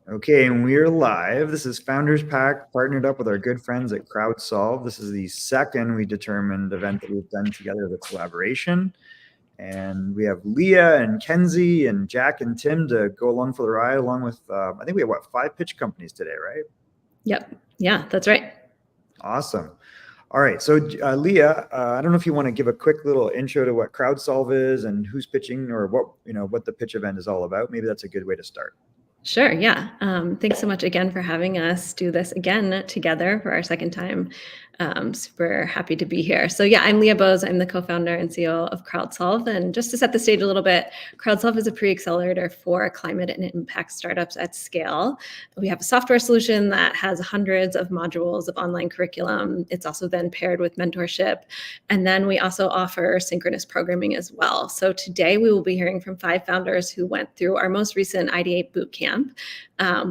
Okay, and we're live. This is Founders Pack partnered up with our good friends at Crowdsolve. This is the second we determined event that we've done together as a collaboration. And we have Leah and Kenzie and Jack and Tim to go along for the ride, along with, I think we have, five pitch companies today, right? Yep. Yeah, that's right. Awesome. All right. So, Leah, I don't know if you want to give a quick little intro to what Crowdsolve is and who's pitching or what the pitch event is all about. Maybe that's a good way to start. Sure. Yeah. Thanks so much again for having us do this again together for our second time. Super happy to be here. So yeah, I'm Leah Bose. I'm the co-founder and CEO of Crowdsolve. And just to set the stage a little bit, Crowdsolve is a pre-accelerator for climate and impact startups at scale. We have a software solution that has hundreds of modules of online curriculum. It's also then paired with mentorship. And then we also offer synchronous programming as well. So today we will be hearing from 5 founders who went through our most recent Ideate Bootcamp.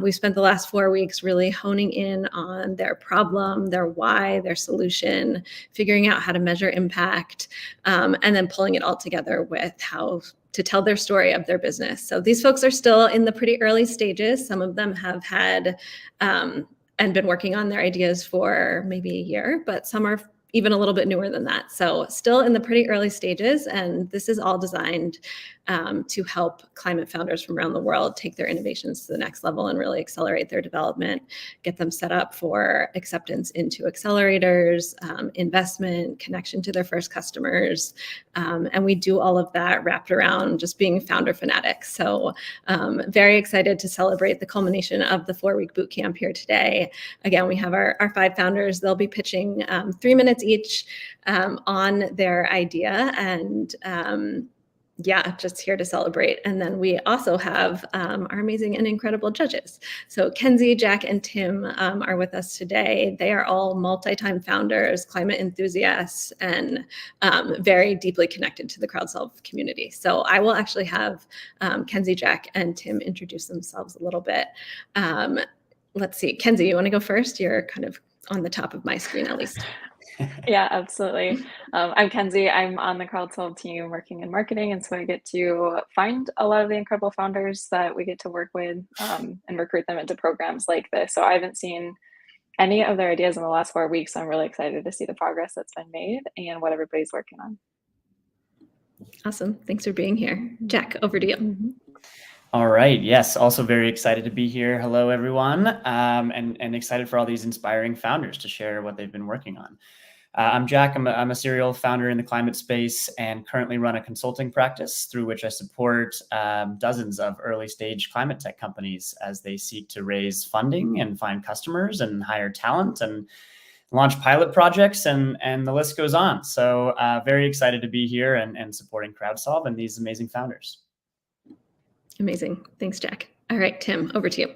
We spent the last 4 weeks really honing in on their problem, their why, their solution, figuring out how to measure impact, and then pulling it all together with how to tell their story of their business. So these folks are still in the pretty early stages. Some of them have had and been working on their ideas for maybe a year, but some are even a little bit newer than that. So still in the pretty early stages, and this is all designed to help climate founders from around the world take their innovations to the next level and really accelerate their development, get them set up for acceptance into accelerators, investment, connection to their first customers. And we do all of that wrapped around just being founder fanatics. So very excited to celebrate the culmination of the 4-week boot camp here today. Again, we have our 5 founders. They'll be pitching 3 minutes each on their idea, and yeah, just here to celebrate. And then we also have our amazing and incredible judges. So Kenzie, Jack, and Tim are with us today. They are all multi-time founders, climate enthusiasts, and very deeply connected to the Crowdsolve community. So I will actually have Kenzie, Jack, and Tim introduce themselves a little bit. Let's see. Kenzie, you want to go first? You're kind of on the top of my screen, at least. Yeah, absolutely. I'm Kenzie. I'm on the Crowdsolve team working in marketing. And so I get to find a lot of the incredible founders that we get to work with and recruit them into programs like this. So I haven't seen any of their ideas in the last 4 weeks. So I'm really excited to see the progress that's been made and what everybody's working on. Awesome. Thanks for being here. Jack, over to you. All right. Yes. Also very excited to be here. Hello, everyone. And excited for all these inspiring founders to share what they've been working on. I'm Jack. I'm a serial founder in the climate space and currently run a consulting practice through which I support dozens of early stage climate tech companies as they seek to raise funding and find customers and hire talent and launch pilot projects, and the list goes on. So very excited to be here and supporting Crowdsolve and these amazing founders. Amazing. Thanks, Jack. All right, Tim, over to you.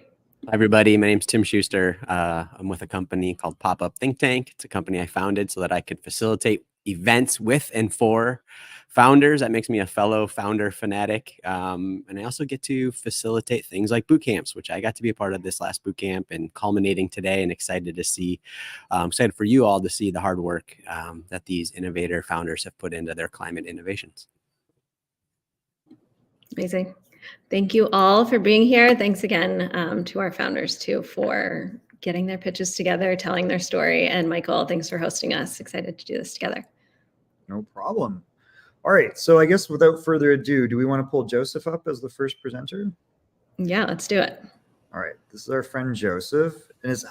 Hi, everybody. My name's Tim Schuster. I'm with a company called Pop-Up Think Tank. It's a company I founded so that I could facilitate events with and for founders. That makes me a fellow founder fanatic. And I also get to facilitate things like boot camps, which I got to be a part of this last boot camp and culminating today, and excited to see, excited for you all to see the hard work that these innovator founders have put into their climate innovations. Amazing. Thank you all for being here. Thanks again to our founders too for getting their pitches together, telling their story. And Michael, thanks for hosting us. Excited to do this together. No problem. All right. So I guess without further ado, do we want to pull Joseph up as the first presenter? Yeah, let's do it. All right. This is our friend Joseph. And is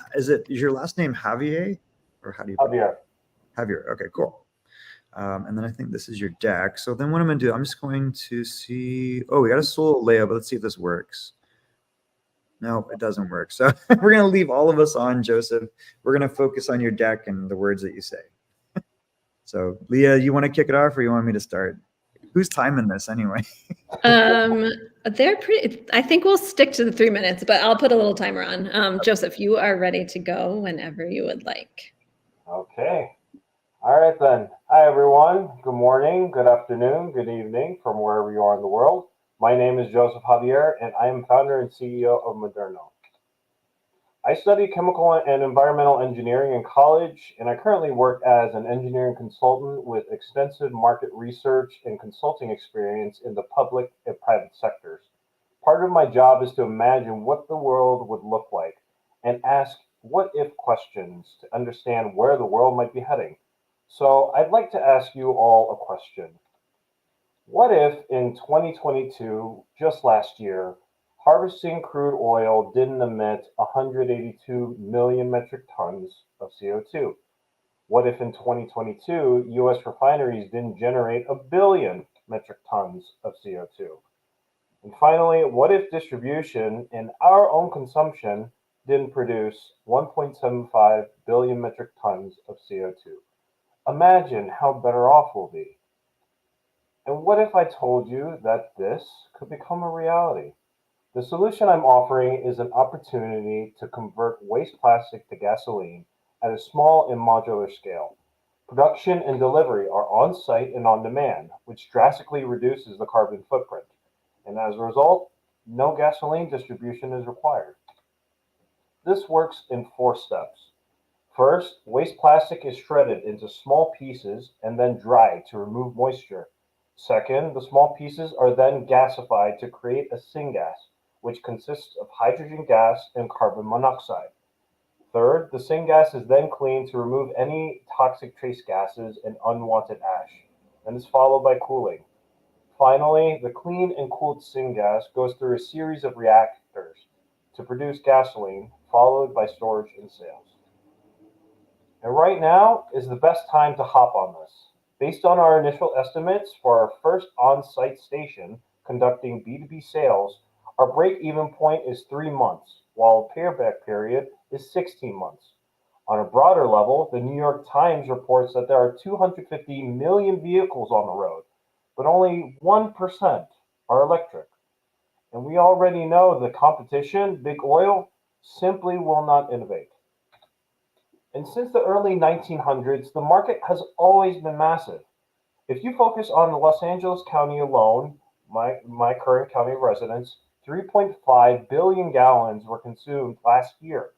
your last name Javier? Or how do you Javier. Javier. Okay, cool. And then I think this is your deck. So then what I'm going to do, I'm just going to see. Oh, we got a solo layout, but let's see if this works. No, it doesn't work. So we're going to leave all of us on, Joseph. We're going to focus on your deck and the words that you say. So Leah, you want to kick it off or you want me to start? Who's timing this anyway? They're pretty, I think we'll stick to the 3 minutes, but I'll put a little timer on. Joseph, you are ready to go whenever you would like. Okay. All right then. Hi everyone. Good morning, good afternoon, good evening from wherever you are in the world. My name is Joseph Javier and I am founder and CEO of Moderno. I studied chemical and environmental engineering in college, and I currently work as an engineering consultant with extensive market research and consulting experience in the public and private sectors. Part of my job is to imagine what the world would look like and ask what if questions to understand where the world might be heading. So I'd like to ask you all a question. What if in 2022, just last year, harvesting crude oil didn't emit 182 million metric tons of CO2? What if in 2022, US refineries didn't generate a billion metric tons of CO2? And finally, what if distribution and our own consumption didn't produce 1.75 billion metric tons of CO2? Imagine how better off we'll be. And what if I told you that this could become a reality? The solution I'm offering is an opportunity to convert waste plastic to gasoline at a small and modular scale. Production and delivery are on site and on demand, which drastically reduces the carbon footprint. And as a result, no gasoline distribution is required. This works in 4 steps. First, waste plastic is shredded into small pieces and then dried to remove moisture. Second, the small pieces are then gasified to create a syngas, which consists of hydrogen gas and carbon monoxide. Third, the syngas is then cleaned to remove any toxic trace gases and unwanted ash, and is followed by cooling. Finally, the clean and cooled syngas goes through a series of reactors to produce gasoline, followed by storage and sales. And right now is the best time to hop on this. Based on our initial estimates for our first on-site station conducting B2B sales, our break-even point is 3 months, while payback period is 16 months. On a broader level, the New York Times reports that there are 250 million vehicles on the road, but only 1% are electric. And we already know the competition, big oil, simply will not innovate. And since the early 1900s, the market has always been massive. If you focus on Los Angeles County alone, my current county of residence, 3.5 billion gallons were consumed last year.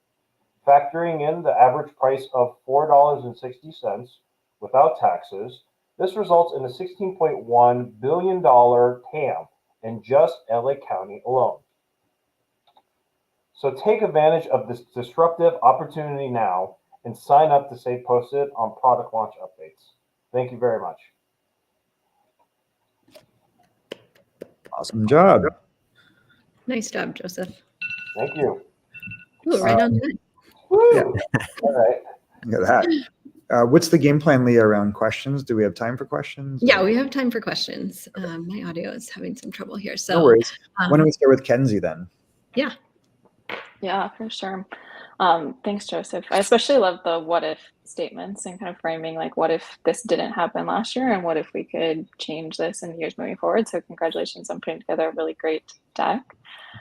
Factoring in the average price of $4.60 without taxes, this results in a $16.1 billion TAM in just LA County alone. So take advantage of this disruptive opportunity now and sign up to stay posted on product launch updates. Thank you very much. Awesome job. Nice job, Joseph. Thank you. Ooh, right on time. Woo! Yeah. All right. Look at that. What's the game plan, Leah, around questions? Do we have time for questions? Yeah, we have time for questions. My audio is having some trouble here. So No worries. Why don't we start with Kenzie then? Yeah. Yeah, for sure. Thanks, Joseph. I especially love the what if statements and kind of framing like what if this didn't happen last year and what if we could change this in the years moving forward. So congratulations on putting together a really great deck.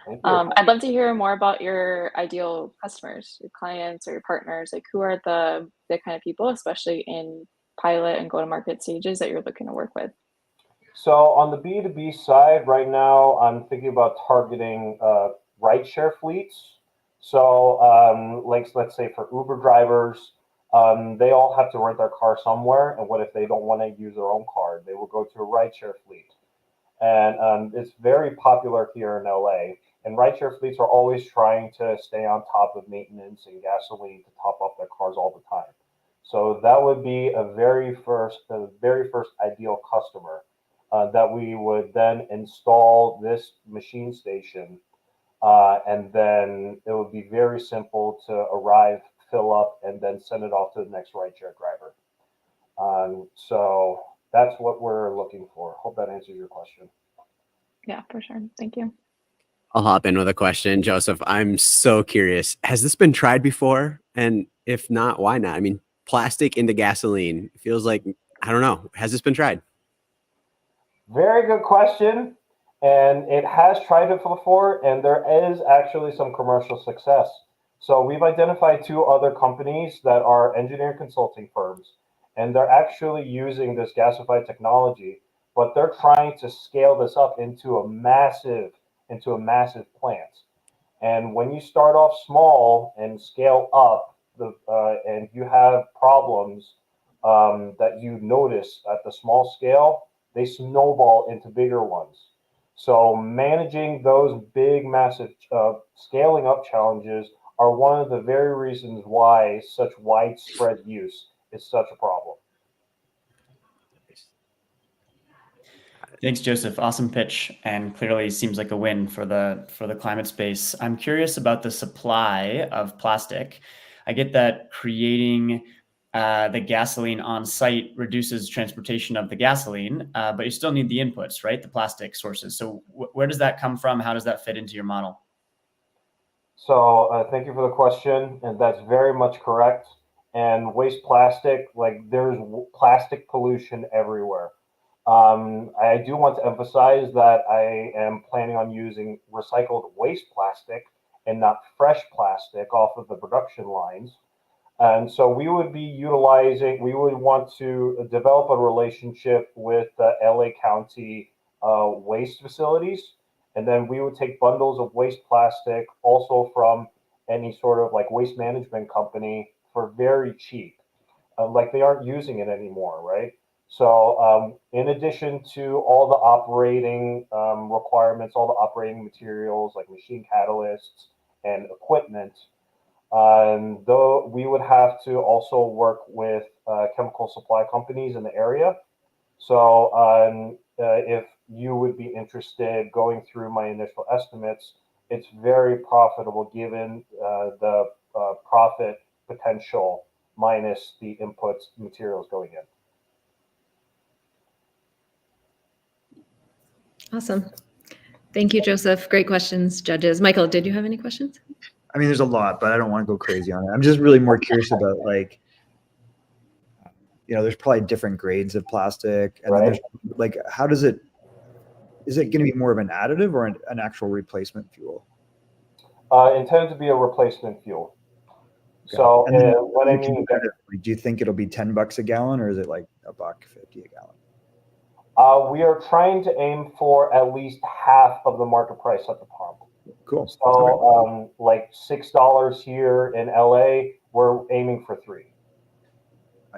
Thank you. I'd love to hear more about your ideal customers, your clients or your partners. Like who are the kind of people, especially in pilot and go-to-market stages that you're looking to work with? So on the B2B side, right now, I'm thinking about targeting rideshare fleets. So like let's say for Uber drivers, they all have to rent their car somewhere. And what if they don't want to use their own car? They will go to a rideshare fleet. And it's very popular here in LA. And rideshare fleets are always trying to stay on top of maintenance and gasoline to top off their cars all the time. So that would be the very first ideal customer that we would then install this machine station. And then it would be very simple to arrive, fill up, and then send it off to the next rideshare driver. So that's what we're looking for. Hope that answers your question. Yeah, for sure. Thank you. I'll hop in with a question. Joseph, I'm so curious. Has this been tried before? And if not, why not? I mean, plastic into gasoline feels like, I don't know. Has this been tried? Very good question. And it has tried it before, and there is actually some commercial success. So we've identified 2 other companies that are engineering consulting firms, and they're actually using this gasified technology, but they're trying to scale this up into a massive plant. And when you start off small and scale up, and you have problems that you notice at the small scale, they snowball into bigger ones. So managing those big, massive scaling up challenges are one of the very reasons why such widespread use is such a problem. Thanks, Joseph. Awesome pitch, and clearly seems like a win for the climate space. I'm curious about the supply of plastic. I get that creating the gasoline on site reduces transportation of the gasoline, but you still need the inputs, right? The plastic sources. So where does that come from? How does that fit into your model? So thank you for the question, and that's very much correct. And waste plastic, like there's plastic pollution everywhere. I do want to emphasize that I am planning on using recycled waste plastic and not fresh plastic off of the production lines. And so we would want to develop a relationship with the LA County waste facilities. And then we would take bundles of waste plastic also from any sort of like waste management company for very cheap. Like they aren't using it anymore, right? So, in addition to all the operating requirements, all the operating materials like machine catalysts and equipment, though we would have to also work with chemical supply companies in the area. So, if you would be interested going through my initial estimates, it's very profitable given the profit potential minus the inputs materials going in. Awesome. Thank you, Joseph. Great questions, judges. Michael, did you have any questions? I mean, there's a lot, but I don't want to go crazy on it. I'm just really more curious about like, there's probably different grades of plastic, and then there's like, is it going to be more of an additive or an actual replacement fuel? Intended to be a replacement fuel. Okay. So what I mean, do you think it'll be $10 a gallon, or is it like $1.50 a gallon? We are trying to aim for at least half of the market price at the pump. Cool. So, like $6 here in LA, we're aiming for $3.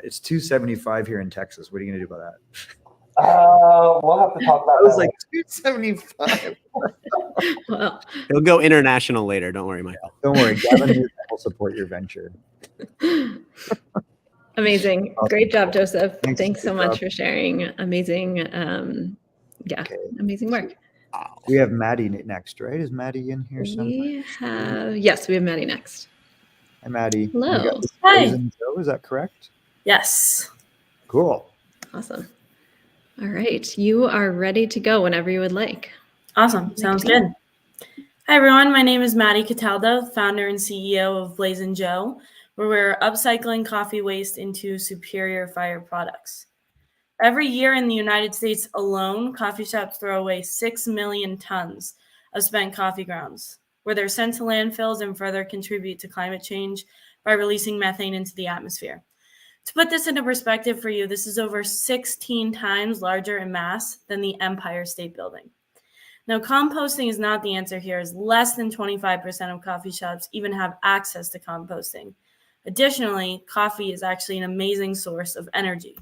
It's $2.75 here in Texas. What are you gonna do about that? We'll have to talk about. I was like $2.75. Well, it'll go international later. Don't worry, Michael. Don't worry, Gavin will support your venture. Amazing. Awesome. Great job, Joseph. Thanks so much job. for sharing. Amazing. Amazing work. We have Maddie next, right? Is Maddie in here somewhere? Yes, we have Maddie next. Hi, Maddie. Hello. Hi. Is that correct? Yes. Cool. Awesome. All right. You are ready to go whenever you would like. Awesome. Sounds good. Hi, everyone. My name is Maddie Cataldo, founder and CEO of Blaze & Joe, where we're upcycling coffee waste into superior fire products. Every year in the United States alone, coffee shops throw away 6 million tons of spent coffee grounds, where they're sent to landfills and further contribute to climate change by releasing methane into the atmosphere. To put this into perspective for you, this is over 16 times larger in mass than the Empire State Building. Now, composting is not the answer here, as less than 25% of coffee shops even have access to composting. Additionally, coffee is actually an amazing source of energy.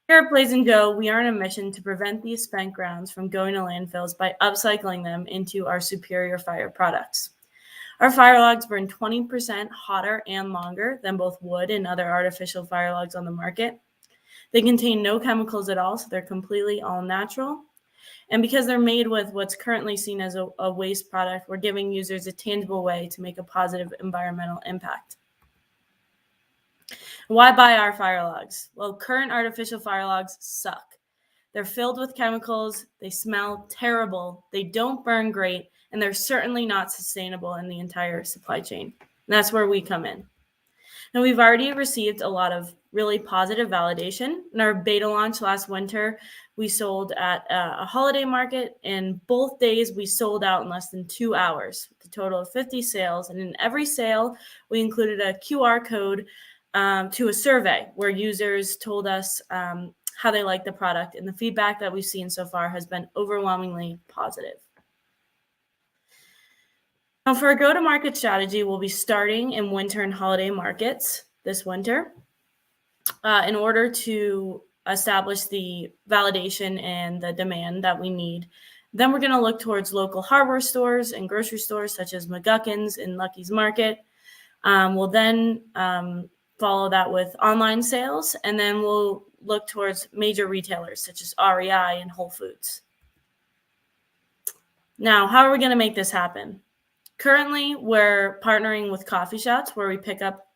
Here at Blaze & Joe, we are on a mission to prevent these spent grounds from going to landfills by upcycling them into our superior fire products. Our fire logs burn 20% hotter and longer than both wood and other artificial fire logs on the market. They contain no chemicals at all, so they're completely all natural. And because they're made with what's currently seen as a waste product, we're giving users a tangible way to make a positive environmental impact. Why buy our fire logs? Well, current artificial fire logs suck. They're filled with chemicals, they smell terrible, they don't burn great, and they're certainly not sustainable in the entire supply chain. And that's where we come in. Now, we've already received a lot of really positive validation. In our beta launch last winter, we sold at a holiday market, and both days we sold out in less than 2 hours, with a total of 50 sales. And in every sale, we included a QR code to a survey where users told us how they like the product, and the feedback that we've seen so far has been overwhelmingly positive. Now, for a go-to-market strategy, we'll be starting in winter and holiday markets this winter in order to establish the validation and the demand that we need Then we're going to look towards local hardware stores and grocery stores such as McGuckin's and Lucky's Market. We'll then follow that with online sales, and then we'll look towards major retailers such as REI and Whole Foods. Now, how are we going to make this happen? Currently, we're partnering with coffee shops where we pick up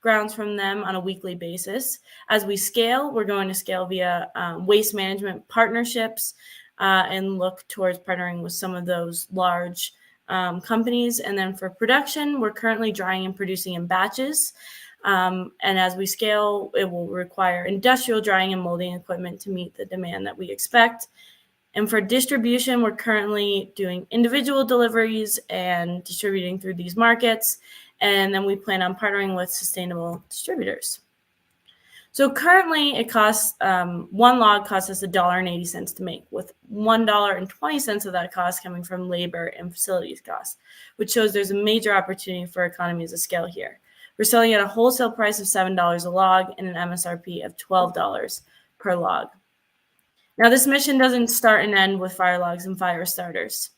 grounds from them on a weekly basis. As we scale, we're going to scale via waste management partnerships and look towards partnering with some of those large companies. And then for production, we're currently drying and producing in batches. And as we scale, it will require industrial drying and molding equipment to meet the demand that we expect. And for distribution, we're currently doing individual deliveries and distributing through these markets. And then we plan on partnering with sustainable distributors. So currently it costs, one log costs us $1.80 to make, with $1.20 of that cost coming from labor and facilities costs, which shows there's a major opportunity for economies of scale here. We're selling at a wholesale price of $7 a log and an MSRP of $12 per log. Now, this mission doesn't start and end with fire logs and fire starters.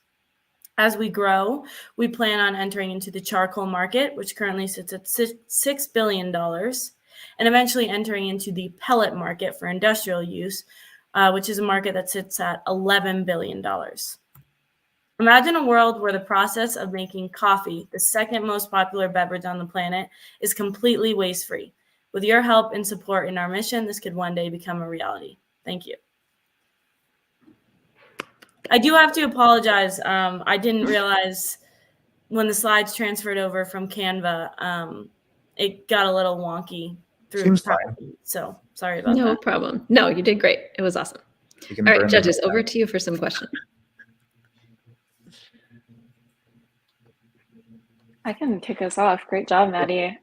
As we grow, we plan on entering into the charcoal market, which currently sits at $6 billion, and eventually entering into the pellet market for industrial use, which is a market that sits at $11 billion. Imagine a world where the process of making coffee, the second most popular beverage on the planet, is completely waste-free. With your help and support in our mission, this could one day become a reality. Thank you. I do have to apologize. I didn't realize when the slides transferred over from Canva, it got a little wonky through Seems PowerPoint. fine. So sorry about No that. problem. No, you did great. It was awesome. You can All burn right, it judges, up. over to you for some questions. I can kick us off. Great job, Maddie.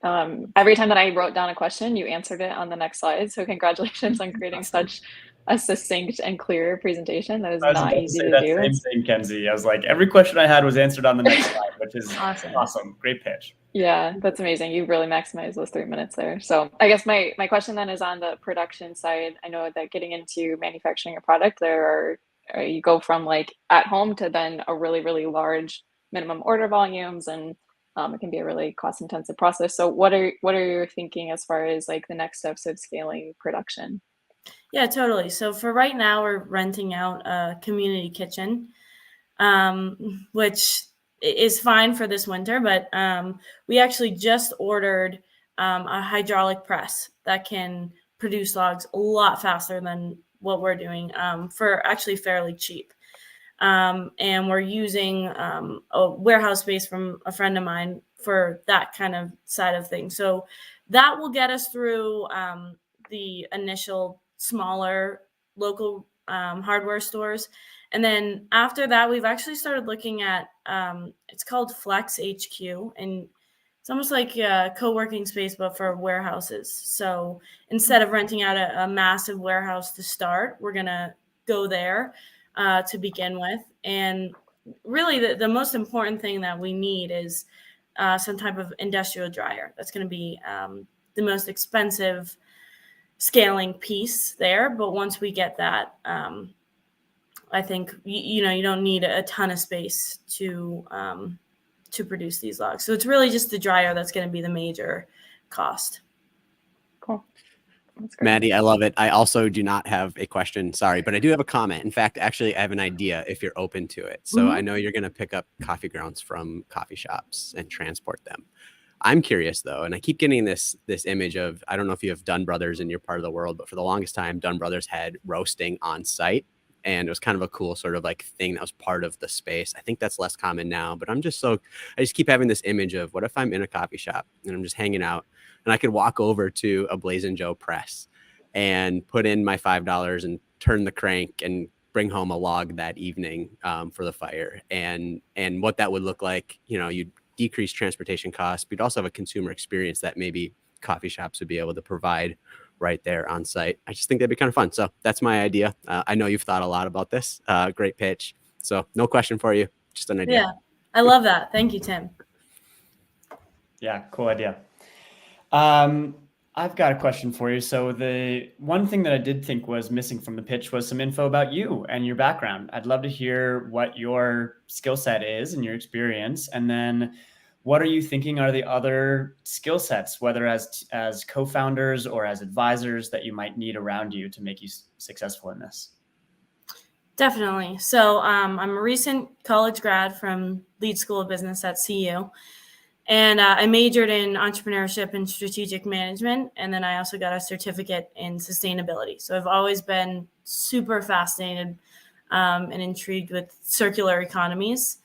Every time that I wrote down a question, you answered it on the next slide. So congratulations on creating such a succinct and clear presentation. That is not easy to do. Same thing, Kenzie. I was like, every question I had was answered on the next slide, which is awesome. Great pitch. Yeah, that's amazing. You really maximized those 3 minutes there. So I guess my question then is on the production side. I know that getting into manufacturing a product, you go from like at home to then a really, really large minimum order volumes, and it can be a really cost intensive process. So what are your thinking as far as like the next steps of scaling production? Yeah, totally. So for right now, we're renting out a community kitchen, which is fine for this winter, but we actually just ordered a hydraulic press that can produce logs a lot faster than what we're doing for actually fairly cheap. And we're using a warehouse space from a friend of mine for that kind of side of things. So that will get us through the initial smaller local hardware stores. And then after that, we've actually started looking at, it's called Flex HQ, and it's almost like a co-working space, but for warehouses. So instead of renting out a massive warehouse to start, we're going to go there to begin with. And really the most important thing that we need is some type of industrial dryer. That's going to be the most expensive scaling piece there. But once we get that, I think, you don't need a ton of space to produce these logs. So it's really just the dryer that's going to be the major cost. Cool. Maddie, I love it. I also do not have a question, sorry, but I do have a comment. In fact, actually, I have an idea if you're open to it. So I know you're going to pick up coffee grounds from coffee shops and transport them. I'm curious, though, and I keep getting this image of, I don't know if you have Dunn Brothers in your part of the world, but for the longest time, Dunn Brothers had roasting on site. And it was kind of a cool sort of like thing that was part of the space. I think that's less common now, but I just keep having this image of what if I'm in a coffee shop and I'm just hanging out and I could walk over to a Blazin' Joe press and put in my $5 and turn the crank and bring home a log that evening for the fire. And what that would look like, you'd decrease transportation costs, but you'd also have a consumer experience that maybe coffee shops would be able to provide right there on site. I just think that'd be kind of fun. So that's my idea. I know you've thought a lot about this. Great pitch. So no question for you, just an idea. Yeah, I love that. Thank you, Tim. Yeah, cool idea. I I've got a question for you. So the one thing that I did think was missing from the pitch was some info about you and your background. I'd love to hear what your skill set is and your experience. And then what are you thinking are the other skill sets, whether as co-founders or as advisors, that you might need around you to make you successful in this? Definitely. So I'm a recent college grad from Leeds School of Business at CU. And I majored in entrepreneurship and strategic management. And then I also got a certificate in sustainability. So I've always been super fascinated and intrigued with circular economies.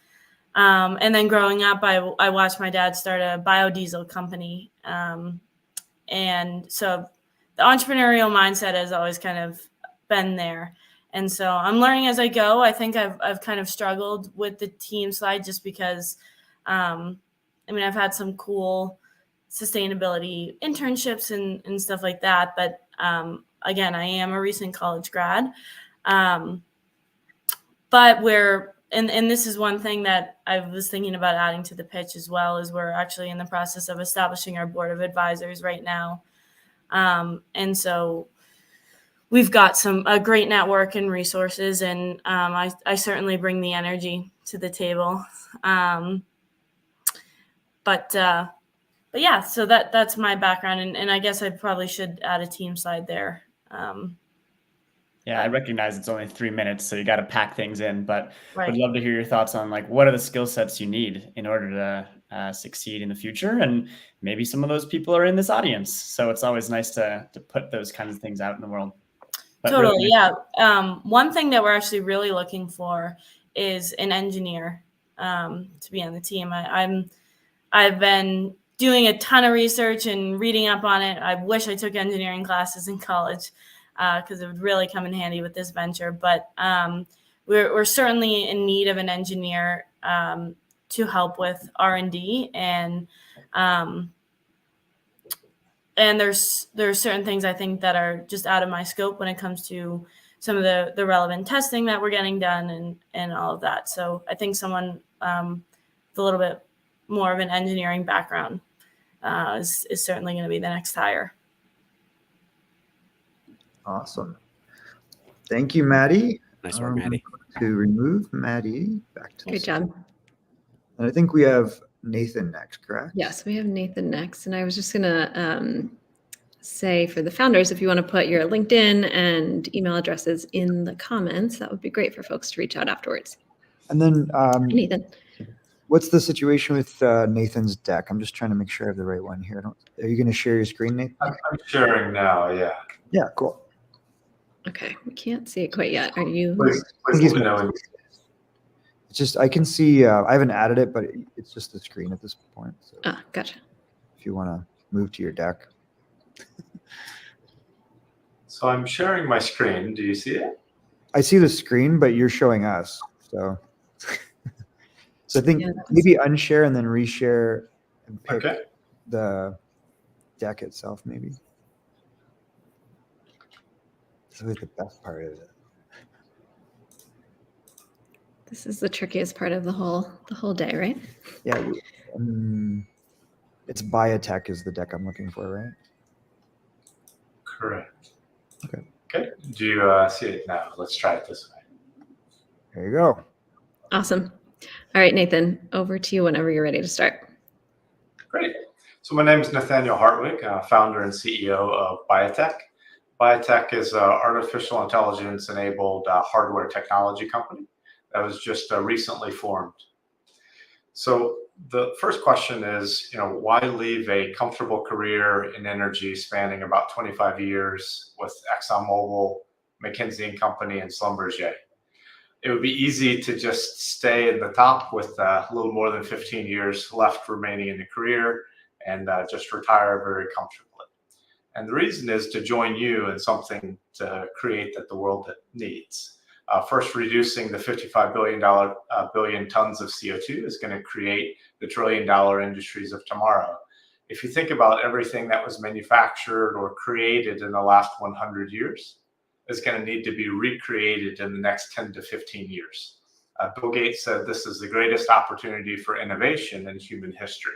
And then growing up, I watched my dad start a biodiesel company. And so the entrepreneurial mindset has always kind of been there. And so I'm learning as I go. I think I've kind of struggled with the team side just because I've had some cool sustainability internships and stuff like that. But again, I am a recent college grad. But and this is one thing that I was thinking about adding to the pitch as well, is we're actually in the process of establishing our board of advisors right now. And so we've got a great network and resources, and I certainly bring the energy to the table. But yeah, so that's my background, and I guess I probably should add a team side there. Yeah, I recognize it's only 3 minutes, so you got to pack things in, but Right. would love to hear your thoughts on what are the skill sets you need in order to succeed in the future. And maybe some of those people are in this audience. So it's always nice to put those kinds of things out in the world. But Totally. really, Yeah. One thing that we're actually really looking for is an engineer to be on the team. I've been doing a ton of research and reading up on it. I wish I took engineering classes in college because it would really come in handy with this venture. But we're certainly in need of an engineer to help with R&D, and there's certain things I think that are just out of my scope when it comes to some of the relevant testing that we're getting done and all of that. So I think someone with a little bit more of an engineering background is certainly going to be the next hire. Awesome. Thank you, Maddie. Nice work, Maddie. To remove Maddie back to Good job. And I think we have Nathan next, correct? Yes, we have Nathan next. And I was just going to say for the founders, if you want to put your LinkedIn and email addresses in the comments, that would be great for folks to reach out afterwards. And then Nathan. what's the situation with Nathan's deck? I'm just trying to make sure I have the right one here. Are you going to share your screen, Nathan? I'm sharing now, yeah. Yeah, cool. Okay, we can't see it quite yet. Are you? Please let me know. It's just, I can see, I haven't added it, but it's just the screen at this point. So Gotcha. if you want to move to your deck. So I'm sharing my screen. Do you see it? I see the screen, but you're showing us. So, so I think Yeah, maybe unshare and then reshare and pick Okay. the deck itself, maybe. This is the best part of it. This is the trickiest part of the whole day, right? Yeah. It's Biotech is the deck I'm looking for, right? Correct. Okay. Okay. Do you see it now? Let's try it this way. There you go. Awesome. All right, Nathan, over to you whenever you're ready to start. Great. So my name is Nathaniel Hartwig, founder and CEO of Biotech. Biotech is an artificial intelligence-enabled hardware technology company that was just recently formed. So the first question is, why leave a comfortable career in energy spanning about 25 years with ExxonMobil, McKinsey & Company, and Schlumberger? It would be easy to just stay in the top with a little more than 15 years left remaining in the career and just retire very comfortably. And the reason is to join you in something to create that the world needs. First, reducing the 55 billion tons of CO2 is going to create the trillion-dollar industries of tomorrow. If you think about everything that was manufactured or created in the last 100 years, is going to need to be recreated in the next 10 to 15 years. Bill Gates said this is the greatest opportunity for innovation in human history.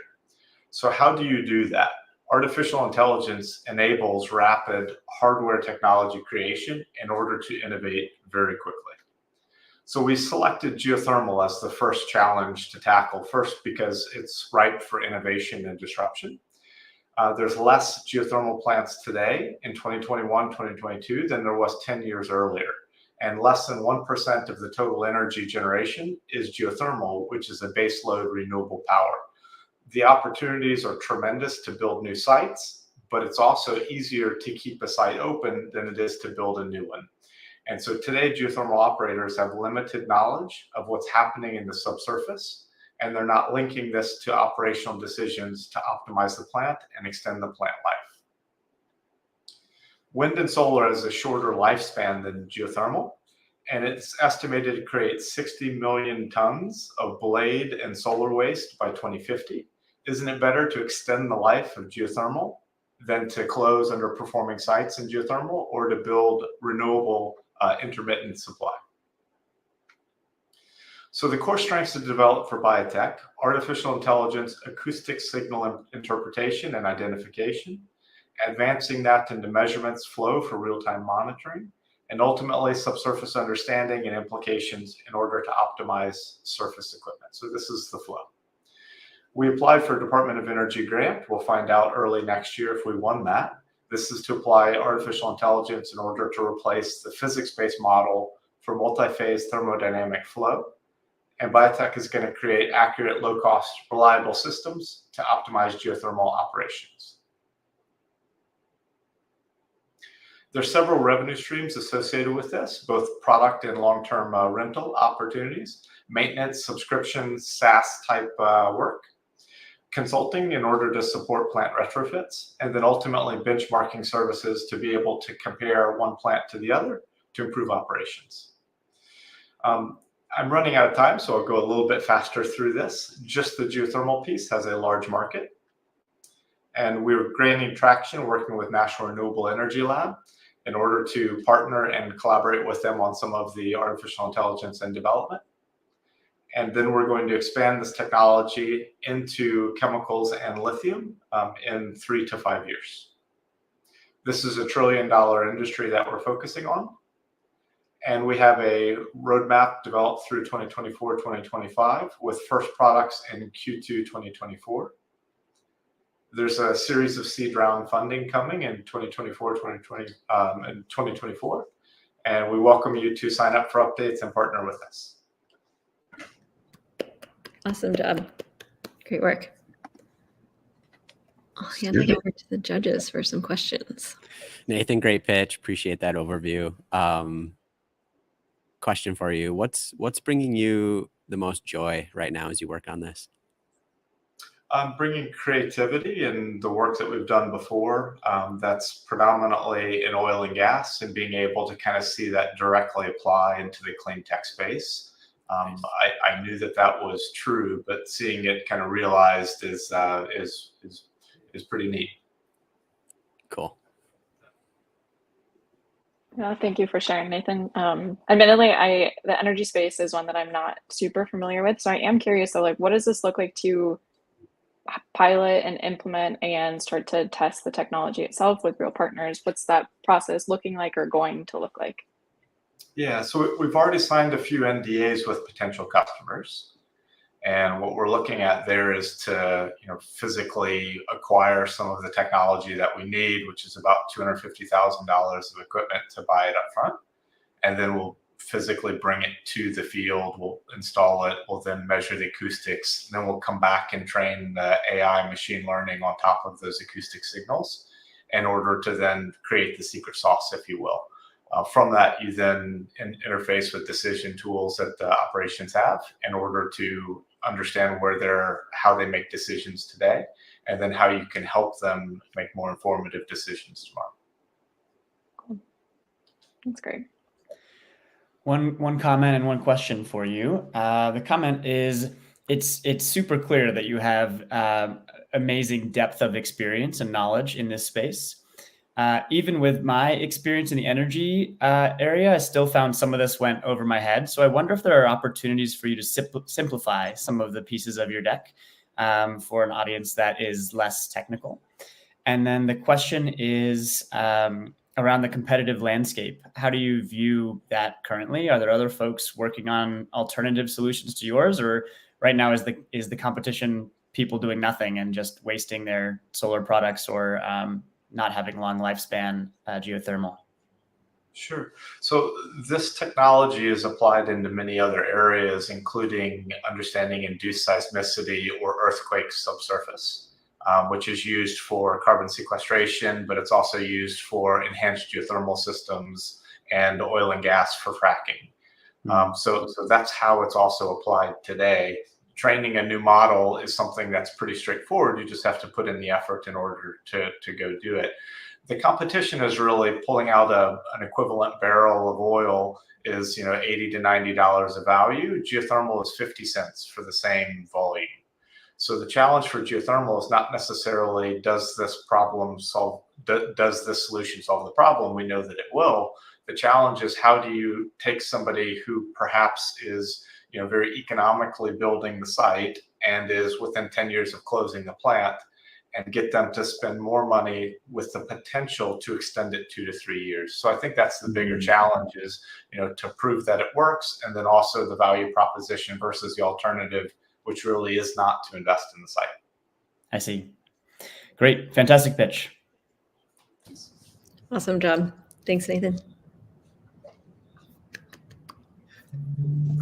So how do you do that? artificial intelligence enables rapid hardware technology creation in order to innovate very quickly. So we selected geothermal as the first challenge to tackle, first because it's ripe for innovation and disruption. There's less geothermal plants today in 2021, 2022 than there was 10 years earlier. And less than 1% of the total energy generation is geothermal, which is a baseload renewable power. The opportunities are tremendous to build new sites, but it's also easier to keep a site open than it is to build a new one. And so today, geothermal operators have limited knowledge of what's happening in the subsurface, and they're not linking this to operational decisions to optimize the plant and extend the plant life. Wind and solar has a shorter lifespan than geothermal, and it's estimated to create 60 million tons of blade and solar waste by 2050. Isn't it better to extend the life of geothermal than to close underperforming sites in geothermal or to build renewable intermittent supply? So the core strengths to develop for biotech: artificial intelligence, acoustic signal interpretation and identification, advancing that into measurements flow for real-time monitoring, and ultimately subsurface understanding and implications in order to optimize surface equipment. So this is the flow. We applied for a Department of Energy grant. We'll find out early next year if we won that. This is to apply artificial intelligence in order to replace the physics-based model for multi-phase thermodynamic flow. And biotech is going to create accurate, low-cost, reliable systems to optimize geothermal operations. There's several revenue streams associated with this, both product and long-term rental opportunities, maintenance, subscription, SaaS type work, consulting in order to support plant retrofits, and then ultimately benchmarking services to be able to compare one plant to the other to improve operations. I'm running out of time, so I'll go a little bit faster through this. Just the geothermal piece has a large market, and we're gaining traction working with National Renewable Energy Lab in order to partner and collaborate with them on some of the artificial intelligence and development. And then we're going to expand this technology into chemicals and lithium in 3 to 5 years. This is $1 trillion industry that we're focusing on. And we have a roadmap developed through 2024, 2025 with first products in Q2 2024. There's a series of seed round funding coming in 2024, 2024. And we welcome you to sign up for updates and partner with us. Awesome job. Great work. I'll hand it over to the judges for some questions. Nathan, great pitch. Appreciate that overview. Question for you. What's bringing you the most joy right now as you work on this? Bringing creativity and the work that we've done before. That's predominantly in oil and gas, and being able to kind of see that directly apply into the clean tech space. I knew that was true, but seeing it kind of realized is pretty neat. Cool. Yeah, thank you for sharing, Nathan. Admittedly, the energy space is one that I'm not super familiar with, so I am curious. So, like, what does this look like to pilot and implement and start to test the technology itself with real partners? What's that process looking like or going to look like? Yeah, so we've already signed a few NDAs with potential customers. And what we're looking at there is to, physically acquire some of the technology that we need, which is about $250,000 of equipment to buy it up front. And then we'll physically bring it to the field, we'll install it, we'll then measure the acoustics, and then we'll come back and train the AI machine learning on top of those acoustic signals in order to then create the secret sauce, if you will. From that, you then interface with decision tools that the operations have in order to understand how they make decisions today, and then how you can help them make more informative decisions tomorrow. Cool. That's great. One comment and one question for you. The comment is, it's super clear that you have amazing depth of experience and knowledge in this space. Even with my experience in the energy area, I still found some of this went over my head. So I wonder if there are opportunities for you to simplify some of the pieces of your deck for an audience that is less technical. And then the question is around the competitive landscape. How do you view that currently? Are there other folks working on alternative solutions to yours, or right now is the competition people doing nothing and just wasting their solar products or not having long lifespan geothermal? Sure. So this technology is applied into many other areas, including understanding induced seismicity or earthquake subsurface, which is used for carbon sequestration, but it's also used for enhanced geothermal systems and oil and gas for fracking. So that's how it's also applied today. Training a new model is something that's pretty straightforward. You just have to put in the effort in order to go do it. The competition is really pulling out an equivalent barrel of oil is $80 to $90 of value. Geothermal is 50 cents for the same volume. So the challenge for geothermal is not necessarily does this solution solve the problem? We know that it will. The challenge is how do you take somebody who perhaps is very economically building the site and is within 10 years of closing the plant, and get them to spend more money with the potential to extend it 2 to 3 years. So I think that's the bigger challenge is, to prove that it works, and then also the value proposition versus the alternative, which really is not to invest in the site. I see. Great. Fantastic pitch. Awesome job. Thanks, Nathan.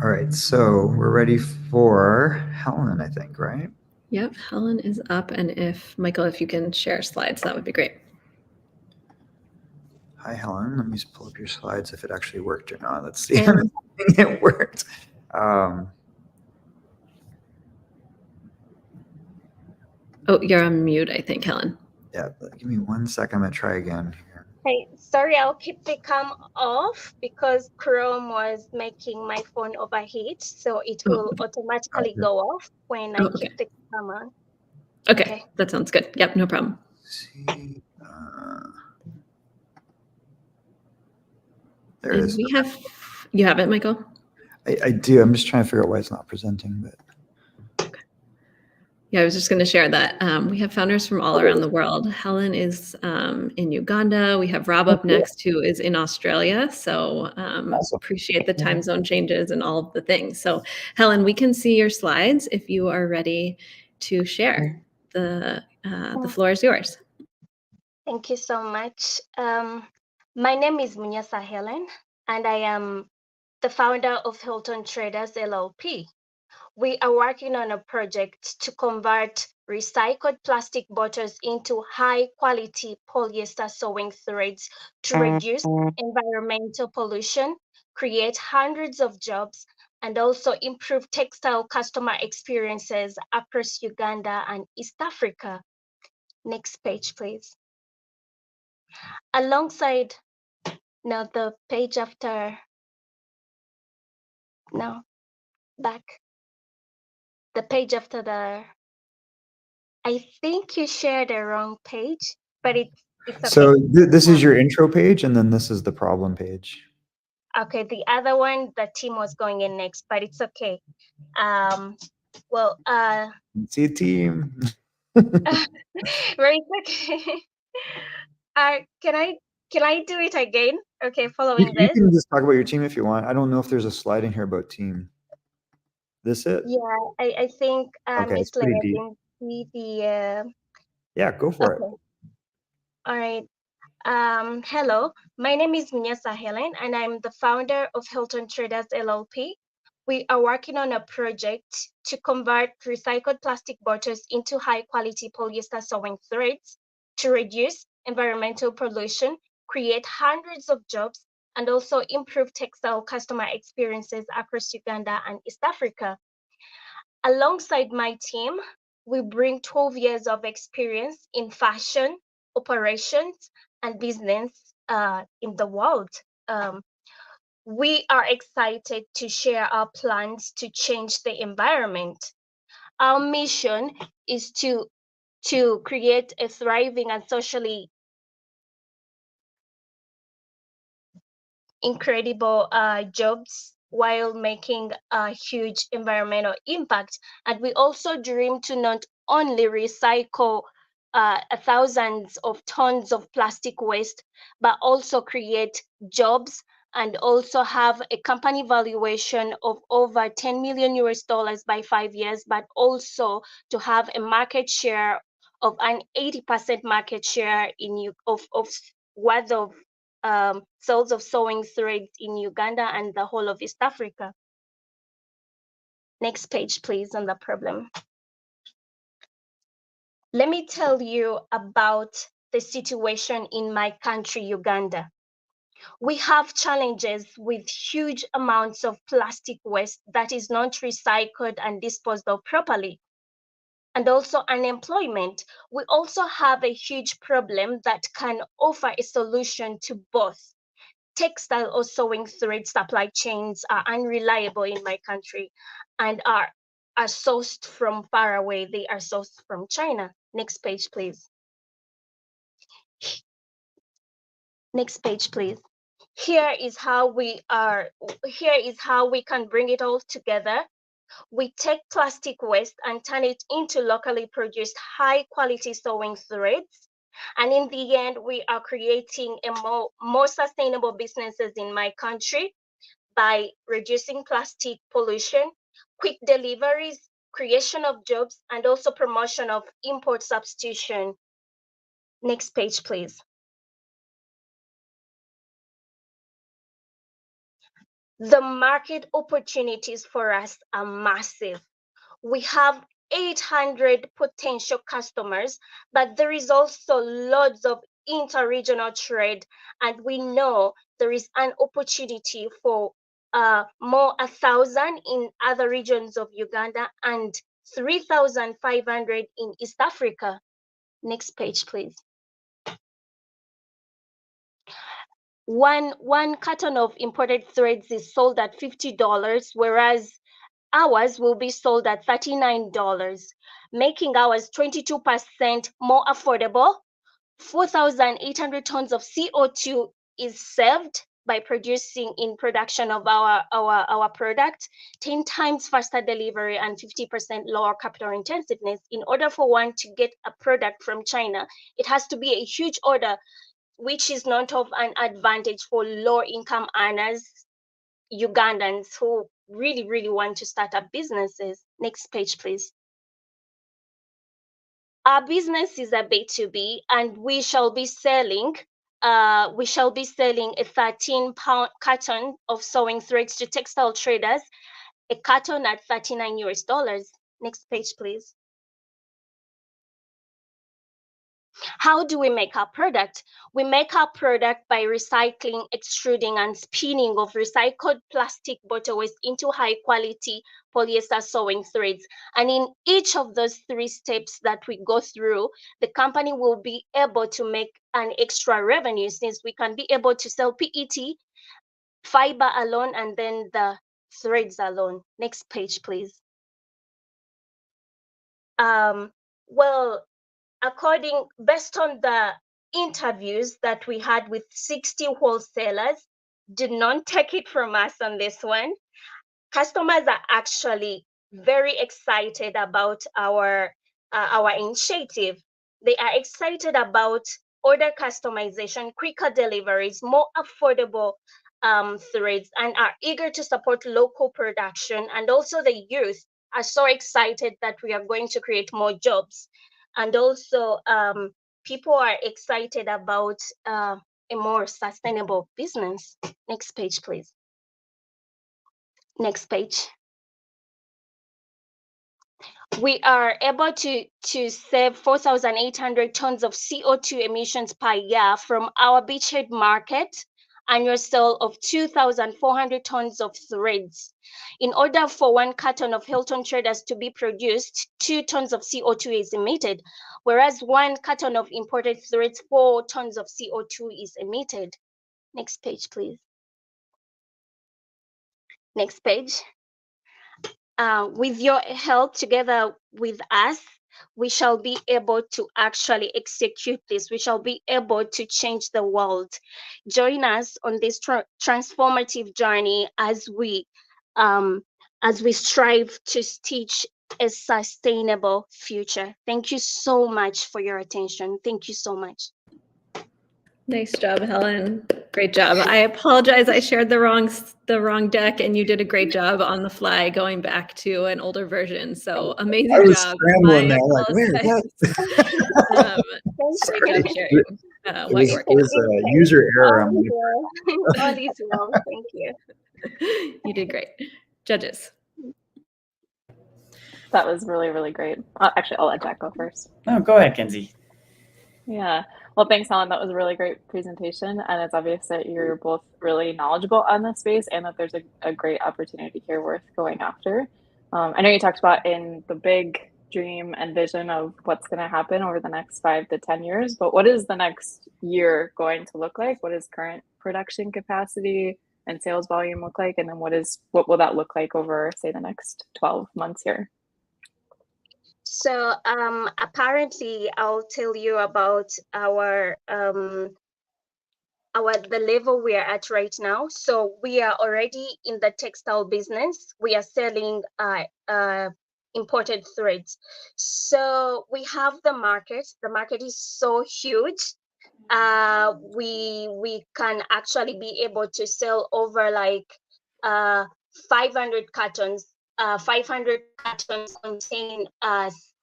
All right, so we're ready for Helen, I think, right? Yep, Helen is up, and if Michael, if you can share slides, that would be great. Hi, Helen. Let me just pull up your slides if it actually worked or not. Let's see. It worked. Oh, you're on mute, I think, Helen. Yeah, give me 1 second. I'm gonna try again here. Hey, sorry, I'll keep the cam off because Chrome was making my phone overheat, so it will automatically go off when I keep the cam on. Okay, that sounds good. Yep, no problem. See, there it is. You have it, Michael? I do. I'm just trying to figure out why it's not presenting, but. Yeah, I was just going to share that we have founders from all around the world. Helen is in Uganda. We have Rob up next, who is in Australia. So appreciate the time zone changes and all of the things. So Helen, we can see your slides if you are ready to share. The floor is yours. Thank you so much. My name is Munyasa Helen, and I am the founder of Hilton Traders LLP. We are working on a project to convert recycled plastic bottles into high-quality polyester sewing threads to reduce environmental pollution, create hundreds of jobs, and also improve textile customer experiences across Uganda and East Africa. Next page, please. Alongside, now the page after, no, back. The page after I think you shared the wrong page, but it's okay. So this is your intro page, and then this is the problem page. Okay, the other one, the team was going in next, but it's okay. See a team. Very okay. Can I do it again? Okay, following You this. can just talk about your team if you want. I don't know if there's a slide in here about team. This it? Yeah, I think Okay, it's Miss pretty Leah deep. didn't see the. Yeah, go for it. All right. Hello, my name is Munyasa Helen, and I'm the founder of Hilton Traders LLP. We are working on a project to convert recycled plastic bottles into high-quality polyester sewing threads to reduce environmental pollution, create hundreds of jobs, and also improve textile customer experiences across Uganda and East Africa. Alongside my team, we bring 12 years of experience in fashion, operations, and business in the world. We are excited to share our plans to change the environment. Our mission is to create a thriving and socially incredible jobs while making a huge environmental impact. And we also dream to not only recycle thousands of tons of plastic waste, but also create jobs and also have a company valuation of over 10 million US dollars by 5 years, but also to have a market share of an 80% market share of worth of sales of sewing thread in Uganda and the whole of East Africa. Next page, please, on the problem. Let me tell you about the situation in my country, Uganda. We have challenges with huge amounts of plastic waste that is not recycled and disposed of properly. And also unemployment. We also have a huge problem that can offer a solution to both. Textile or sewing thread supply chains are unreliable in my country and are sourced from far away. They are sourced from China. Next page, please. Next page, please. Here is how we can bring it all together. We take plastic waste and turn it into locally produced high quality sewing threads. And in the end, we are creating a more sustainable businesses in my country by reducing plastic pollution, quick deliveries, creation of jobs, and also promotion of import substitution. Next page, please. The market opportunities for us are massive. We have 800 potential customers, but there is also loads of interregional trade, and we know there is an opportunity for more 1,000 in other regions of Uganda and 3,500 in East Africa. Next page, please. One carton of imported threads is sold at $50, whereas ours will be sold at $39, making ours 22% more affordable. 4,800 tons of CO2 is saved by producing in production of our product, 10 times faster delivery and 50% lower capital intensiveness. In order for one to get a product from China, it has to be a huge order, which is not of an advantage for low income earners, Ugandans who really want to start up businesses. Next page, please. Our business is a B2B, and we shall be selling a 13-pound carton of sewing threads to textile traders, a carton at $39 US. Next page, please. How do we make our product? We make our product by recycling, extruding, and spinning of recycled plastic bottle waste into high-quality polyester sewing threads. And in each of those 3 steps that we go through, the company will be able to make an extra revenue, since we can be able to sell PET, fiber alone, and then the threads alone. Next page, please. Based on the interviews that we had with 60 wholesalers, did not take it from us on this one. Customers are actually very excited about our initiative. They are excited about order customization, quicker deliveries, more affordable threads, and are eager to support local production. And also the youth are so excited that we are going to create more jobs. And also people are excited about a more sustainable business. Next page, please. Next page. We are able to save 4,800 tons of CO2 emissions per year from our beachhead market, annual sale of 2,400 tons of threads. In order for 1 carton of Hilton Traders to be produced, 2 tons of CO2 is emitted, whereas 1 carton of imported threads, 4 tons of CO2 is emitted. Next page, please. Next page. With your help, together with us, we shall be able to actually execute this. We shall be able to change the world. Join us on this transformative journey as we strive to stitch a sustainable future. Thank you so much for your attention. Thank you so much. Nice job, Helen. Great job. I apologize. I shared the wrong deck, and you did a great job on the fly going back to an older version. So amazing I was job. scrambling I there, like, where? apologize. Great job sharing It what was, you're it was a user error. All is well. All is well. Thank you. You did great. Judges. That was really, really great. Actually, I'll let Jack go first. No, go ahead, Kenzie. Yeah. Well, thanks, Helen. That was a really great presentation. And it's obvious that you're both really knowledgeable on this space and that there's a great opportunity here worth going after. I know you talked about in the big dream and vision of what's going to happen over the next 5 to 10 years, but what is the next year going to look like? What is current production capacity and sales volume look like? And then what will that look like over, say, the next 12 months here? So apparently I'll tell you about our the level we are at right now. So we are already in the textile business. We are selling imported threads. So we have the market. The market is so huge. We can actually be able to sell over like 500 cartons. 500 cartons contain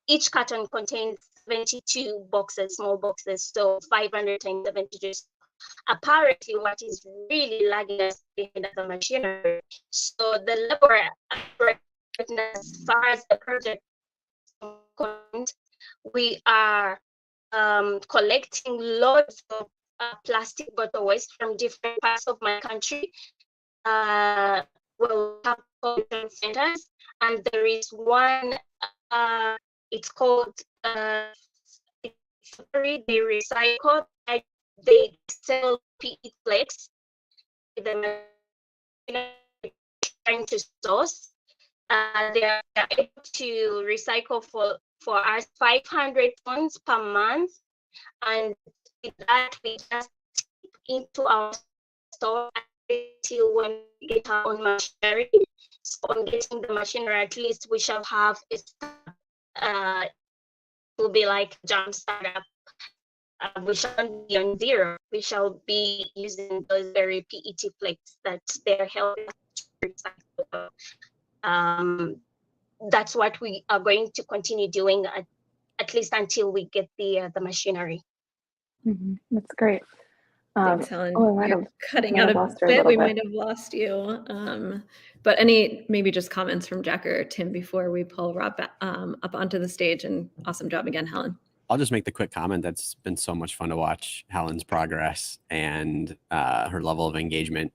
each carton contains 72 boxes, small boxes. So 500 times 72. Apparently, what is really lagging us behind the machinery. So the labor, as far as the project is concerned, we are collecting loads of plastic bottle waste from different parts of my country. We'll have collection centers, and there is one. It's called they recycle. They sell PET flakes. They're trying to source. They are able to recycle for us 500 tons per month, and with that we just into our store until when we get our own machinery. So on getting the machinery, at least we shall have it will be like jump startup. We shall be on zero. We shall be using those very PET flakes that they're helping us to recycle. That's what we are going to continue doing at least until we get the machinery. Mm-hmm. That's great. Thanks, Helen. You're cutting might out have a lost her a bit. little We bit. might have lost you. But any maybe just comments from Jack or Tim before we pull Rob up onto the stage? And awesome job again, Helen. I'll just make the quick comment that's been so much fun to watch Helen's progress and her level of engagement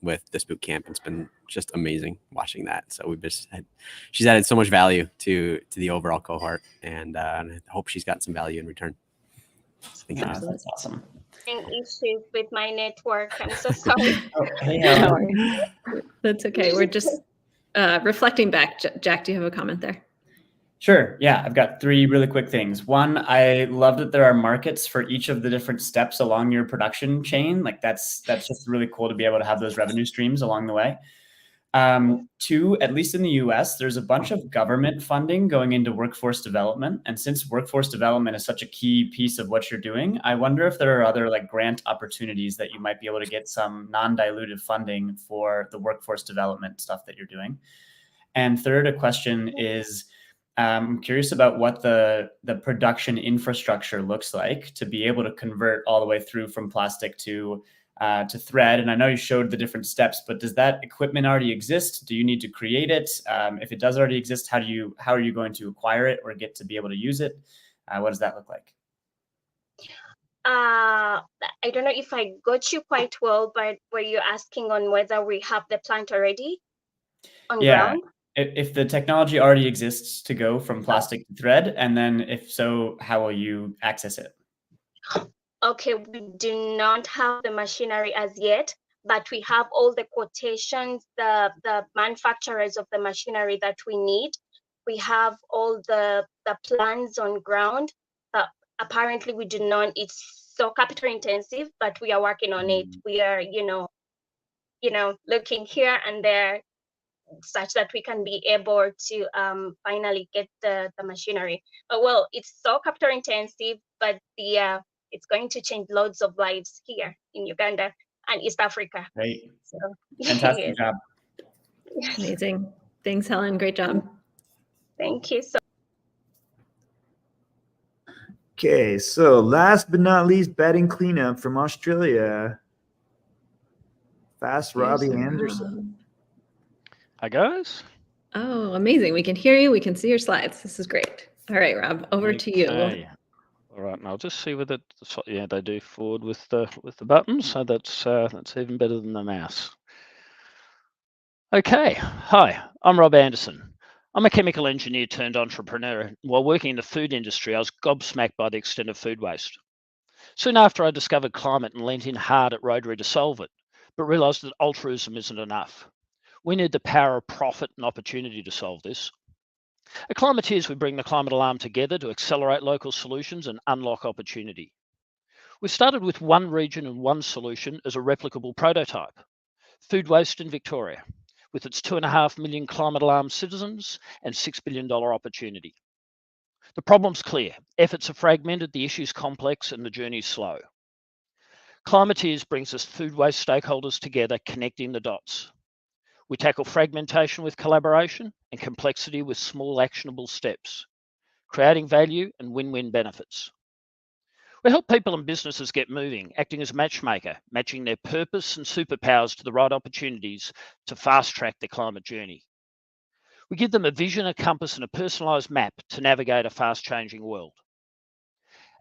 with this boot camp. It's been just amazing watching that. So she's added so much value to the overall cohort, and I hope she's got some value in return. That's awesome. Issues with my network. I'm so sorry. Hey, No worries. That's okay. We're just reflecting back. Jack, do you have a comment there? Sure. Yeah, I've got 3 really quick things. One, I love that there are markets for each of the different steps along your production chain. Like that's just really cool to be able to have those revenue streams along the way. 2, at least in the US, there's a bunch of government funding going into workforce development. And since workforce development is such a key piece of what you're doing, I wonder if there are other like grant opportunities that you might be able to get some non-dilutive funding for the workforce development stuff that you're doing. And third, a question is, I'm curious about what the production infrastructure looks like to be able to convert all the way through from plastic to thread. And I know you showed the different steps, but does that equipment already exist? Do you need to create it? If it does already exist, how are you going to acquire it or get to be able to use it? What does that look like? I don't know if I got you quite well, but were you asking on whether we have the plant already on ground? If the technology already exists to go from plastic to thread, and then if so, how will you access it? Okay, we do not have the machinery as yet, but we have all the quotations, the manufacturers of the machinery that we need. We have all the plans on ground. Apparently, we do not. It's so capital intensive, but we are working on it. We are, looking here and there, such that we can be able to finally get the machinery. Well, it's so capital intensive, but it's going to change loads of lives here in Uganda and East Africa. Great. So, Fantastic yes. job. Amazing. Thanks, Helen. Great job. Thank you so Okay, so last but not least, batting cleanup from Australia. Fast Robbie Here's Anderson. Rob. Hi, guys. Oh, amazing. We can hear you. We can see your slides. This is great. All right, Rob, over to you. Okay. All right, and I'll just see whether they do forward with the buttons, so that's even better than the mouse. Okay, hi, I'm Rob Anderson. I'm a chemical engineer turned entrepreneur. While working in the food industry, I was gobsmacked by the extent of food waste. Soon after, I discovered climate and leant in hard at Rotary to solve it, but realised that altruism isn't enough. We need the power of profit and opportunity to solve this. At Climateers, we bring the climate alarm together to accelerate local solutions and unlock opportunity. We started with one region and one solution as a replicable prototype: food waste in Victoria, with its 2.5 million climate alarm citizens and $6 billion opportunity. The problem's clear. Efforts are fragmented, the issue's complex, and the journey's slow. Climateers brings us food waste stakeholders together, connecting the dots. We tackle fragmentation with collaboration and complexity with small actionable steps, creating value and win-win benefits. We help people and businesses get moving, acting as matchmaker, matching their purpose and superpowers to the right opportunities to fast-track their climate journey. We give them a vision, a compass, and a personalised map to navigate a fast-changing world.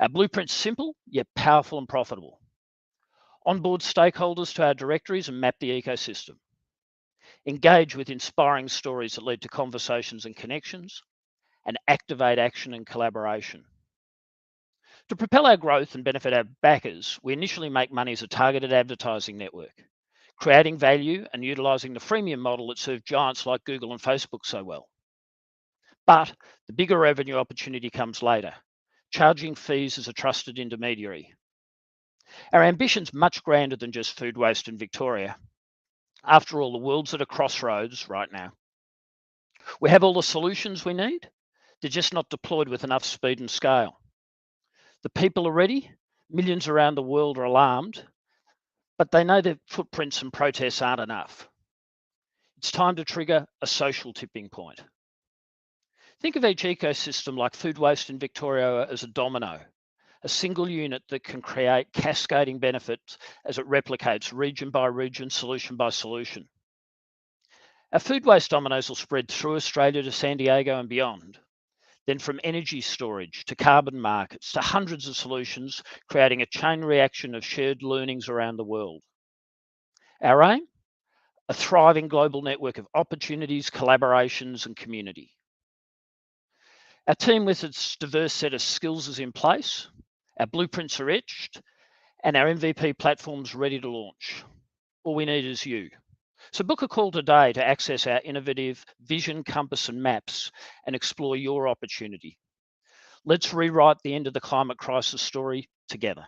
Our blueprint's simple, yet powerful and profitable. Onboard stakeholders to our directories and map the ecosystem. Engage with inspiring stories that lead to conversations and connections, and activate action and collaboration. To propel our growth and benefit our backers, we initially make money as a targeted advertising network, creating value and utilising the freemium model that served giants like Google and Facebook so well. But the bigger revenue opportunity comes later, charging fees as a trusted intermediary. Our ambition's much grander than just food waste in Victoria. After all, the world's at a crossroads right now. We have all the solutions we need, they're just not deployed with enough speed and scale. The people are ready, millions around the world are alarmed, but they know their footprints and protests aren't enough. It's time to trigger a social tipping point. Think of each ecosystem like food waste in Victoria as a domino, a single unit that can create cascading benefits as it replicates region by region, solution by solution. Our food waste dominoes will spread through Australia to San Diego and beyond. Then from energy storage to carbon markets to hundreds of solutions, creating a chain reaction of shared learnings around the world. Our aim? A thriving global network of opportunities, collaborations, and community. Our team with its diverse set of skills is in place, our blueprints are etched, and our MVP platform's ready to launch. All we need is you. So book a call today to access our innovative vision, compass, and maps and explore your opportunity. Let's rewrite the end of the climate crisis story together.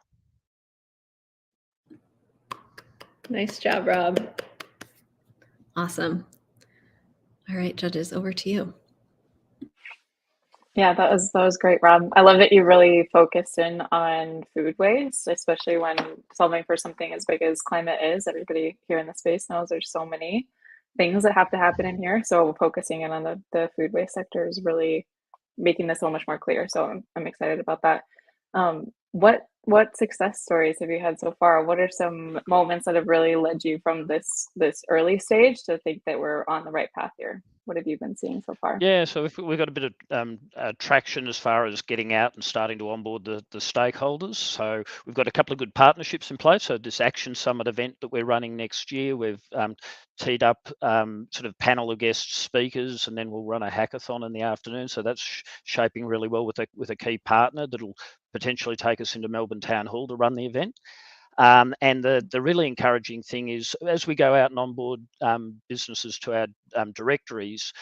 Nice job, Rob. Awesome. All right, judges, over to you. Yeah, that was great, Rob. I love that you really focused in on food waste, especially when solving for something as big as climate is. Everybody here in the space knows there's so many things that have to happen in here. So focusing in on the food waste sector is really making this so much more clear. So I'm excited about that. What success stories have you had so far? What are some moments that have really led you from this early stage to think that we're on the right path here? What have you been seeing so far? Yeah, so we've got a bit of traction as far as getting out and starting to onboard the stakeholders. So we've got a couple of good partnerships in place. So this Action Summit event that we're running next year, we've teed up sort of panel of guest speakers, and then we'll run a hackathon in the afternoon. So that's shaping really well with a key partner that'll potentially take us into Melbourne Town Hall to run the event. And the really encouraging thing is, as we go out and onboard businesses to our directories,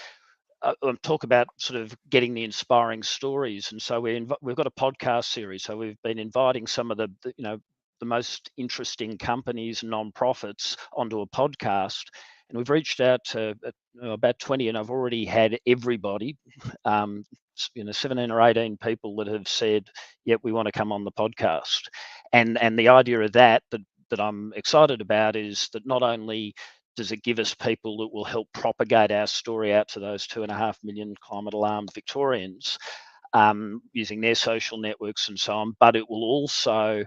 talk about sort of getting the inspiring stories. And so we've got a podcast series. So we've been inviting some of the most interesting companies and non-profits onto a podcast, And we've reached out to about 20, and I've already had everybody, 17 or 18 people that have said, yep, we want to come on the podcast. And the idea of that I'm excited about is that not only does it give us people that will help propagate our story out to those 2.5 million climate alarmed Victorians, using their social networks and so on, but it will also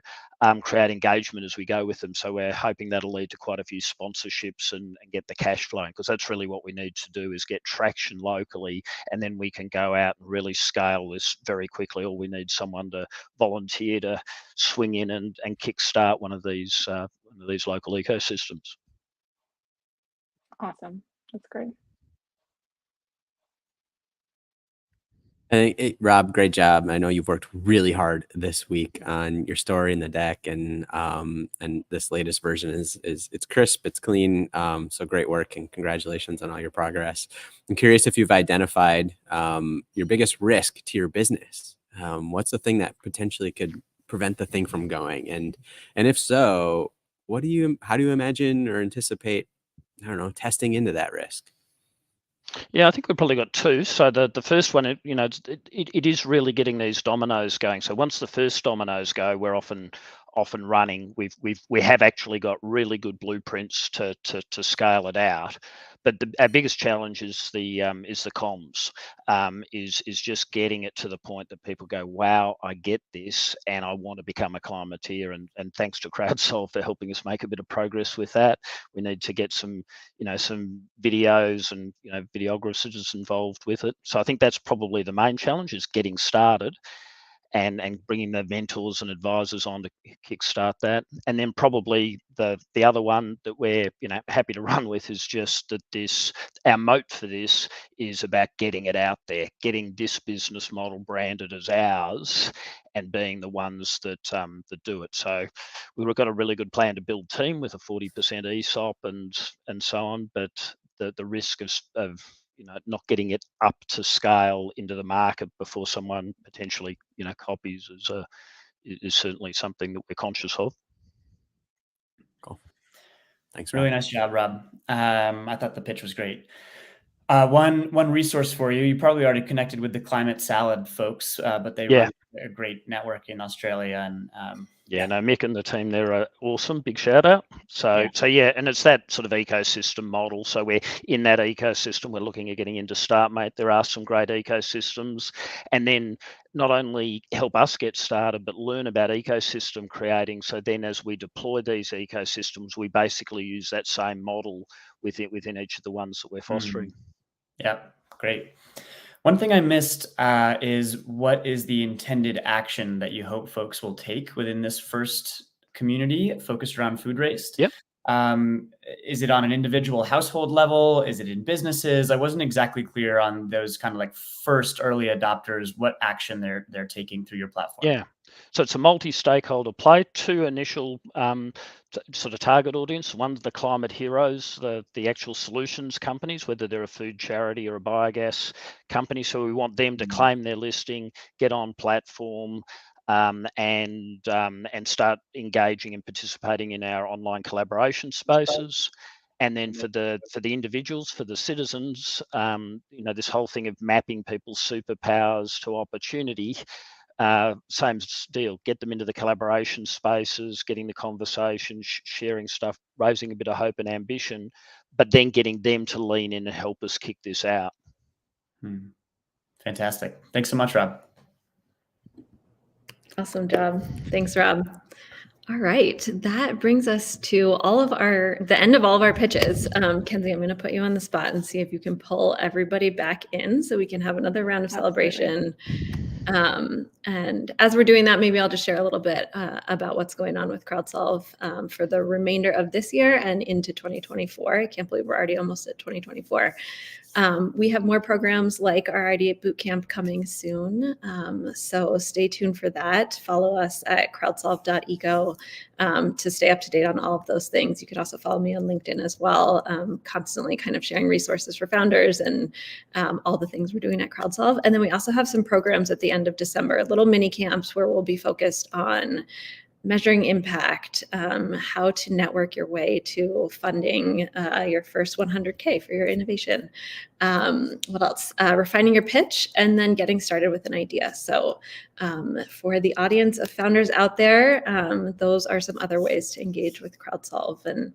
create engagement as we go with them. So we're hoping that'll lead to quite a few sponsorships and get the cash flowing, because that's really what we need to do, is get traction locally, and then we can go out and really scale this very quickly. All we need is someone to volunteer to swing in and kickstart one of these local ecosystems. Awesome. That's great. Rob, great job. I know you've worked really hard this week on your story and the deck, and this latest version is it's crisp, it's clean. So great work, and congratulations on all your progress. I'm curious if you've identified your biggest risk to your business. What's the thing that potentially could prevent the thing from going? And if so, how do you imagine or anticipate, I don't know, testing into that risk? Yeah, I think we've probably got two. So the first one, it is really getting these dominoes going. So once the first dominoes go, we're often running. We have actually got really good blueprints to scale it out. But our biggest challenge is the comms, is just getting it to the point that people go, wow, I get this, and I want to become a climateer. And thanks to Crowdsolve for helping us make a bit of progress with that. We need to get some videos and videographers involved with it. So I think that's probably the main challenge, is getting started and bringing the mentors and advisors on to kickstart that. And then probably the other one that we're happy to run with is just that our moat for this is about getting it out there, getting this business model branded as ours, and being the ones that do it. So we've got a really good plan to build team with a 40% ESOP and so on, but the risk of not getting it up to scale into the market before someone potentially copies is certainly something that we're conscious of. Cool. Thanks, Rob. Really nice job, Rob. I thought the pitch was great. One resource for you. You probably already connected with the Climate Salad folks, but they run a great network in Australia. And Mick and the team there are awesome. Big shout out. So and it's that sort of ecosystem model. So we're in that ecosystem. We're looking at getting into StartMate. There are some great ecosystems, and then not only help us get started, but learn about ecosystem creating. So then as we deploy these ecosystems, we basically use that same model within each of the ones that we're fostering. Yeah, great. One thing I missed is, what is the intended action that you hope folks will take within this first community focused around food waste? Yep. Is it on an individual household level? Is it in businesses? I wasn't exactly clear on those kind of like first early adopters, what action they're taking through your platform. Yeah. So it's a multi-stakeholder play. Two initial sort of target audience. One's the climate heroes, the actual solutions companies, whether they're a food charity or a biogas company. So we want them to claim their listing, get on platform, and start engaging and participating in our online collaboration spaces. And then for the individuals, for the citizens, this whole thing of mapping people's superpowers to opportunity. Same deal, get them into the collaboration spaces, getting the conversation, sharing stuff, raising a bit of hope and ambition, but then getting them to lean in and help us kick this out. Fantastic. Thanks so much, Rob. Awesome job. Thanks, Rob. All right, that brings us to the end of all of our pitches. Kenzie, I'm going to put you on the spot and see if you can pull everybody back in so we can have another round of celebration. And as we're doing that, maybe I'll just share a little bit about what's going on with Crowdsolve for the remainder of this year and into 2024. I can't believe we're already almost at 2024. We have more programs like our Ideate Bootcamp coming soon. So stay tuned for that. Follow us at crowdsolve.eco to stay up to date on all of those things. You could also follow me on LinkedIn as well, constantly kind of sharing resources for founders and all the things we're doing at Crowdsolve. And then we also have some programs at the end of December, little mini camps where we'll be focused on measuring impact, how to network your way to funding your first 100K for your innovation. What else? Refining your pitch and then getting started with an idea. So for the audience of founders out there, those are some other ways to engage with Crowdsolve. And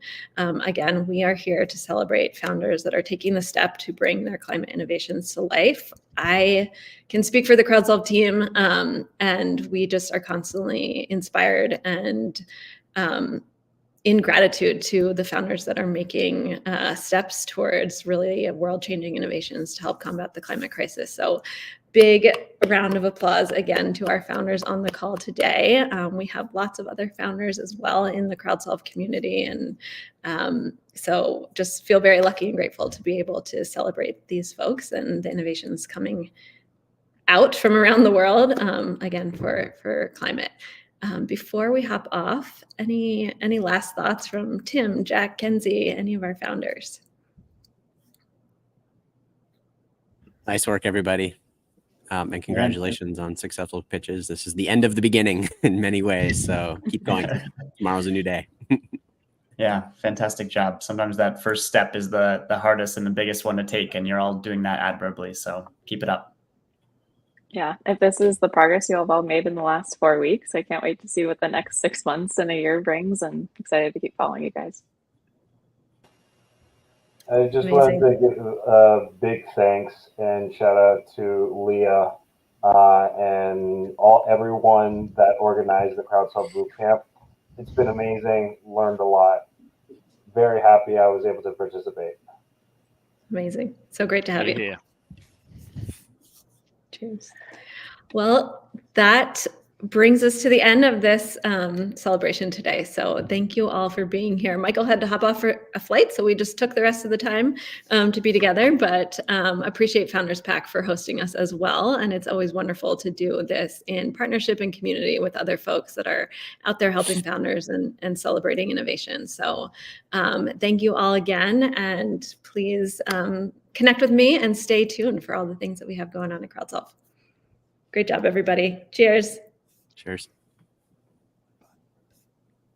again, we are here to celebrate founders that are taking the step to bring their climate innovations to life. I can speak for the Crowdsolve team, and we just are constantly inspired and in gratitude to the founders that are making steps towards really world-changing innovations to help combat the climate crisis. So big round of applause again to our founders on the call today. We have lots of other founders as well in the Crowdsolve community. And so just feel very lucky and grateful to be able to celebrate these folks and the innovations coming out from around the world, again, for climate. Before we hop off, any last thoughts from Tim, Jack, Kenzie, any of our founders? Nice work, everybody. And congratulations on successful pitches. This is the end of the beginning in many ways. So keep going. Tomorrow's a new day. Yeah, fantastic job. Sometimes that first step is the hardest and the biggest one to take, and you're all doing that admirably. So keep it up. Yeah, if this is the progress you have all made in the last 4 weeks, I can't wait to see what the next 6 months and a year brings, and excited to keep following you guys. I just wanted to give a big thanks and shout out to Leah and everyone that organized the Crowdsolve Bootcamp. It's been amazing. Learned a lot. Very happy I was able to participate. Amazing. So great to have you. Yeah. Cheers. Well, that brings us to the end of this celebration today. So thank you all for being here. Michael had to hop off for a flight, so we just took the rest of the time to be together, but appreciate Founders Pack for hosting us as well. And it's always wonderful to do this in partnership and community with other folks that are out there helping founders and celebrating innovation. So thank you all again, and please connect with me and stay tuned for all the things that we have going on at Crowdsolve. Great job, everybody. Cheers. Cheers.